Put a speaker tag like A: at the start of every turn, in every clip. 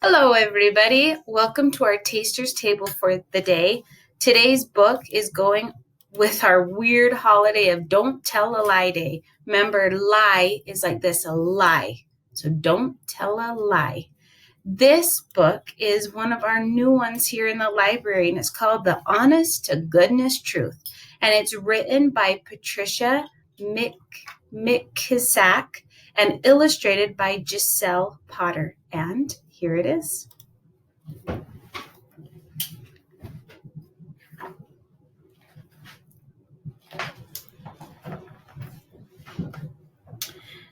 A: Hello, everybody. Welcome to our Taster's Table for the day. Today's book is going with our weird holiday of Don't Tell a Lie Day. Remember, lie is like this, a lie. So don't tell a lie. This book is one of our new ones here in the library, and it's called The Honest to Goodness Truth. And it's written by Patricia Mikisak and illustrated by Giselle Potter. And here it is.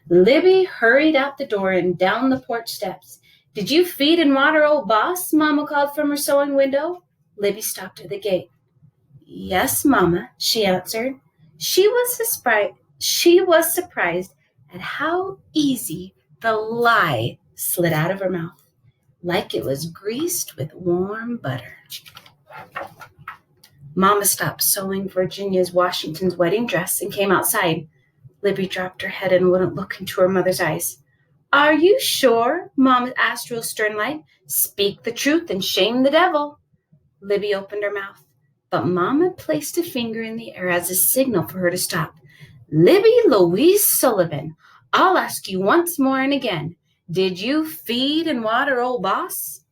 A: Libby hurried out the door and down the porch steps. "Did you feed and water old boss?" Mama called from her sewing window. Libby stopped at the gate. "Yes, Mama," she answered. She was surprised at how easy the lie slid out of her mouth, like it was greased with warm butter. Mama stopped sewing Virginia's Washington's wedding dress and came outside. Libby dropped her head and wouldn't look into her mother's eyes. "Are you sure?" Mama asked real stern-like. "Speak the truth and shame the devil." Libby opened her mouth, but Mama placed a finger in the air as a signal for her to stop. "Libby Louise Sullivan, I'll ask you once more and again. Did you feed and water old boss?"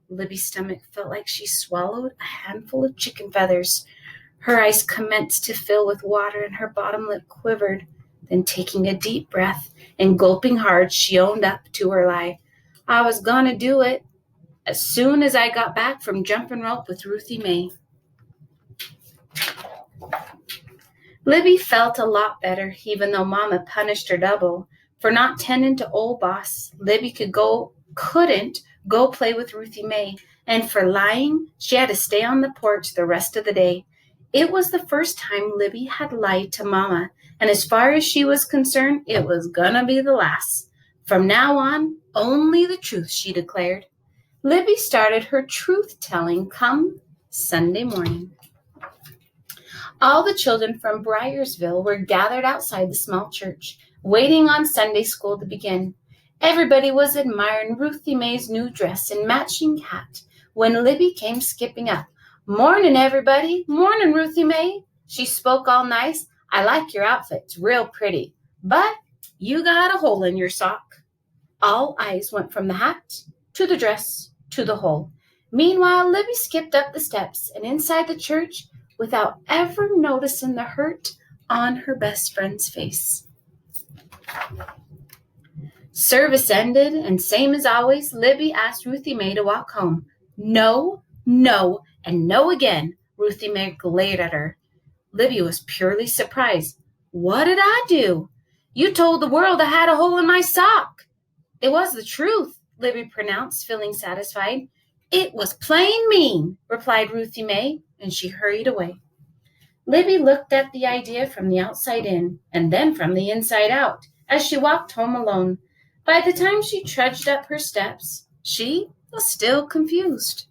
A: Libby's stomach felt like she swallowed a handful of chicken feathers. Her eyes commenced to fill with water and her bottom lip quivered. Then, taking a deep breath and gulping hard, she owned up to her lie. "I was gonna do it as soon as I got back from jumping rope with Ruthie Mae." Libby felt a lot better, even though Mama punished her double. For not tending to old boss, Libby couldn't go play with Ruthie Mae, and for lying, she had to stay on the porch the rest of the day. It was the first time Libby had lied to Mama, and as far as she was concerned, it was gonna be the last. From now on, only the truth, she declared. Libby started her truth-telling come Sunday morning. All the children from Bryersville were gathered outside the small church, waiting on Sunday school to begin. Everybody was admiring Ruthie Mae's new dress and matching hat when Libby came skipping up. "Morning, everybody. Morning, Ruthie Mae." She spoke all nice. "I like your outfit. It's real pretty. But you got a hole in your sock." All eyes went from the hat to the dress to the hole. Meanwhile, Libby skipped up the steps and inside the church without ever noticing the hurt on her best friend's face. Service ended, and same as always, Libby asked Ruthie Mae to walk home. "No, no, and no again," Ruthie Mae glared at her. Libby was purely surprised. "What did I do?" "You told the world I had a hole in my sock." "It was the truth," Libby pronounced, feeling satisfied. "It was plain mean," replied Ruthie Mae, and she hurried away. Libby looked at the idea from the outside in, and then from the inside out, as she walked home alone. By the time she trudged up her steps, she was still confused.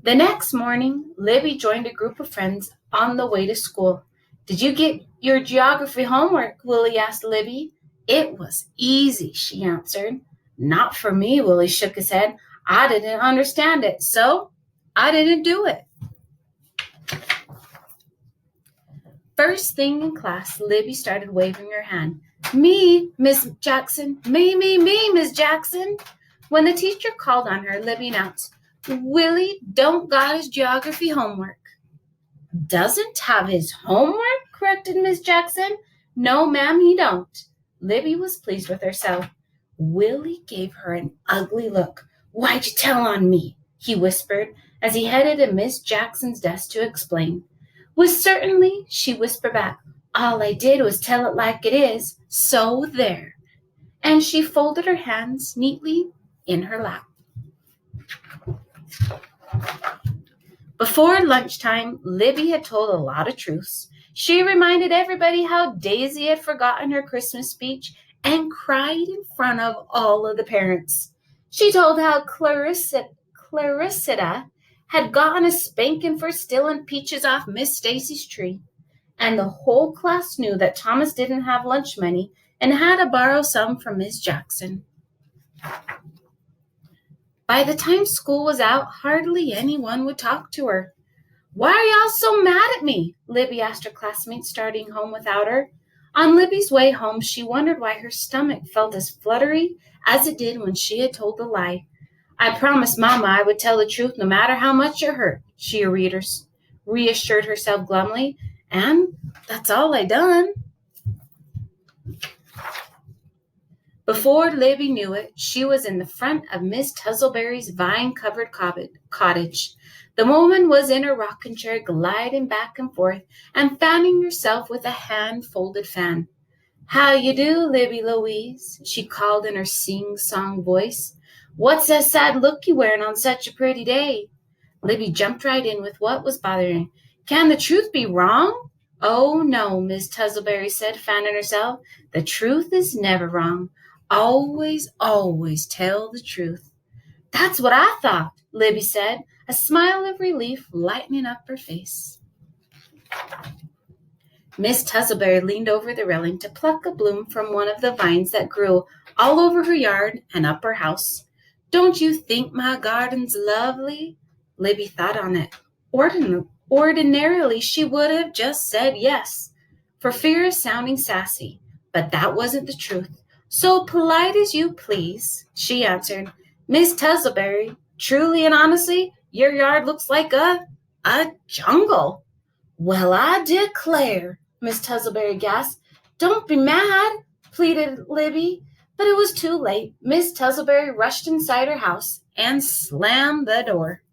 A: The next morning, Libby joined a group of friends on the way to school. "Did you get your geography homework?" Willie asked Libby. "It was easy," she answered. "Not for me," Willie shook his head. "I didn't understand it, so I didn't do it." First thing in class, Libby started waving her hand. "Me, Miss Jackson. Me, Miss Jackson." When the teacher called on her, Libby announced, "Willie don't got his geography homework." "Doesn't have his homework?" corrected Miss Jackson. "No, ma'am, he don't." Libby was pleased with herself. Willie gave her an ugly look. "Why'd you tell on me?" he whispered as he headed to Miss Jackson's desk to explain. "Well, certainly," she whispered back. "All I did was tell it like it is, so there." And she folded her hands neatly in her lap. Before lunchtime, Libby had told a lot of truths. She reminded everybody how Daisy had forgotten her Christmas speech and cried in front of all of the parents. She told how Clarissa had gotten a spanking for stealing peaches off Miss Stacy's tree. And the whole class knew that Thomas didn't have lunch money and had to borrow some from Miss Jackson. By the time school was out, hardly anyone would talk to her. "Why are y'all so mad at me?" Libby asked her classmates starting home without her. On Libby's way home, she wondered why her stomach felt as fluttery as it did when she had told the lie. "I promised Mama I would tell the truth no matter how much it hurt," she reassured herself glumly, "and that's all I done." Before Libby knew it, she was in the front of Miss Tuzzleberry's vine-covered cottage. The woman was in her rocking chair, gliding back and forth and fanning herself with a hand-folded fan. "How you do, Libby Louise?" she called in her sing-song voice. "What's that sad look you wearing on such a pretty day?" Libby jumped right in with what was bothering her. "Can the truth be wrong?" "Oh, no," Miss Tuzzleberry said, fanning herself. "The truth is never wrong. Always, always tell the truth." "That's what I thought," Libby said, a smile of relief lightening up her face. Miss Tuzzleberry leaned over the railing to pluck a bloom from one of the vines that grew all over her yard and up her house. "Don't you think my garden's lovely?" Libby thought on it. Ordinarily, she would have just said yes, for fear of sounding sassy, but that wasn't the truth. "So polite as you please," she answered. "Miss Tuzzleberry, truly and honestly, your yard looks like a jungle." "Well, I declare," Miss Tuzzleberry gasped. "Don't be mad," pleaded Libby. But it was too late. Miss Tuzzleberry rushed inside her house and slammed the door.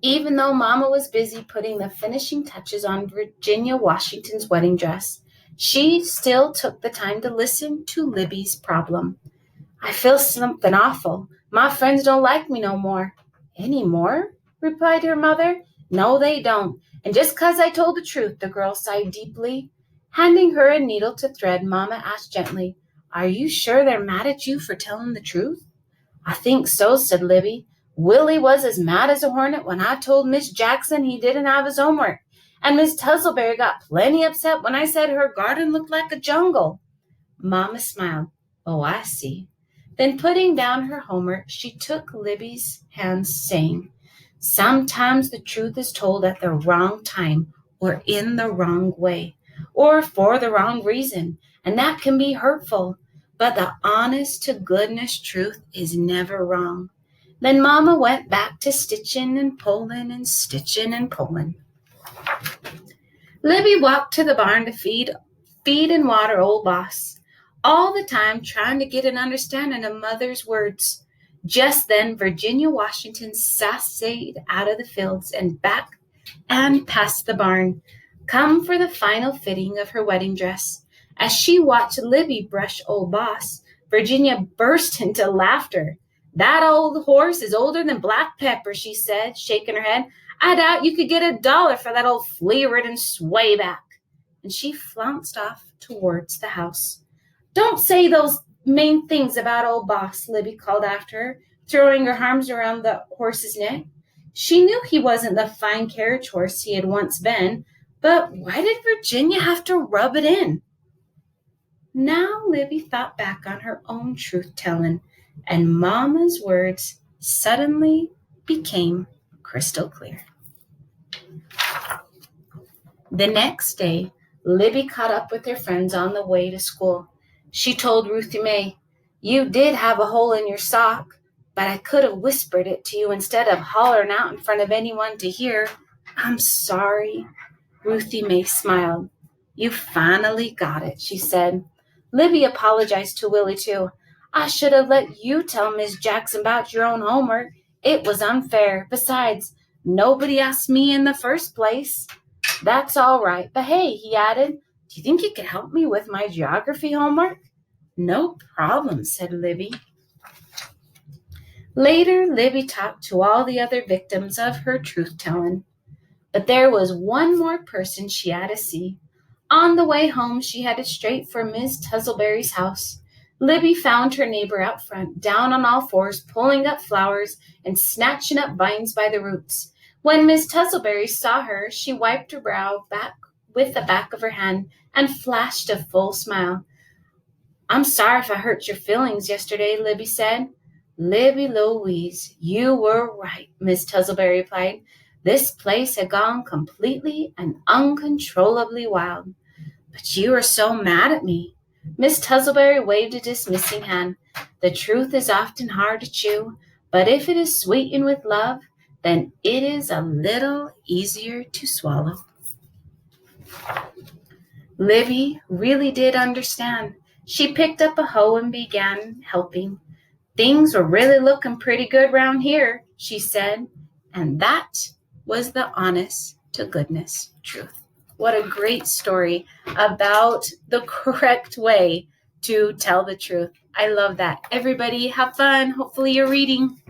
A: Even though Mama was busy putting the finishing touches on Virginia Washington's wedding dress, she still took the time to listen to Libby's problem. "I feel something awful. My friends don't like me no more." "Any more?" replied her mother. "No, they don't. And just 'cause I told the truth," the girl sighed deeply. Handing her a needle to thread, Mama asked gently, "Are you sure they're mad at you for telling the truth?" "I think so," said Libby. "Willie was as mad as a hornet when I told Miss Jackson he didn't have his homework. And Miss Tuzzleberry got plenty upset when I said her garden looked like a jungle." Mama smiled. "Oh, I see." Then putting down her homework, she took Libby's hand, saying, "Sometimes the truth is told at the wrong time or in the wrong way or for the wrong reason, and that can be hurtful. But the honest-to-goodness truth is never wrong." Then Mama went back to stitching and pulling and stitching and pulling. Libby walked to the barn to feed and water old Boss, all the time trying to get an understanding of Mother's words. Just then, Virginia Washington sassayed out of the fields and back and past the barn, come for the final fitting of her wedding dress. As she watched Libby brush old Boss, Virginia burst into laughter. "That old horse is older than black pepper," she said, shaking her head. "I doubt you could get $1 for that old flea-ridden swayback." And she flounced off towards the house. "Don't say those mean things about old Boss," Libby called after her, throwing her arms around the horse's neck. She knew he wasn't the fine carriage horse he had once been, but why did Virginia have to rub it in? Now Libby thought back on her own truth-telling, and Mama's words suddenly became crystal clear. The next day, Libby caught up with her friends on the way to school. She told Ruthie Mae, "You did have a hole in your sock, but I could have whispered it to you instead of hollering out in front of anyone to hear. I'm sorry." Ruthie Mae smiled. "You finally got it," she said. Libby apologized to Willie, too. "I should have let you tell Miss Jackson about your own homework. It was unfair. Besides, nobody asked me in the first place." "That's all right. But hey," he added, "do you think you could help me with my geography homework?" "No problem," said Libby. Later, Libby talked to all the other victims of her truth-telling. But there was one more person she had to see. On the way home, she headed straight for Miss Tuzzleberry's house. Libby found her neighbor out front, down on all fours, pulling up flowers and snatching up vines by the roots. When Miss Tuzzleberry saw her, she wiped her brow back with the back of her hand and flashed a full smile. I'm sorry if I hurt your feelings yesterday, Libby said. Libby Louise, you were right, Miss Tuzzleberry replied. This place had gone completely and uncontrollably wild. But you are so mad at me. Miss Tuzzleberry waved a dismissing hand. The truth is often hard to chew, but if it is sweetened with love, then it is a little easier to swallow. Livy really did understand. She picked up a hoe and began helping. Things were really looking pretty good round here, she said, and that was the honest to goodness truth. What a great story about the correct way to tell the truth. I love that. Everybody have fun. Hopefully you're reading.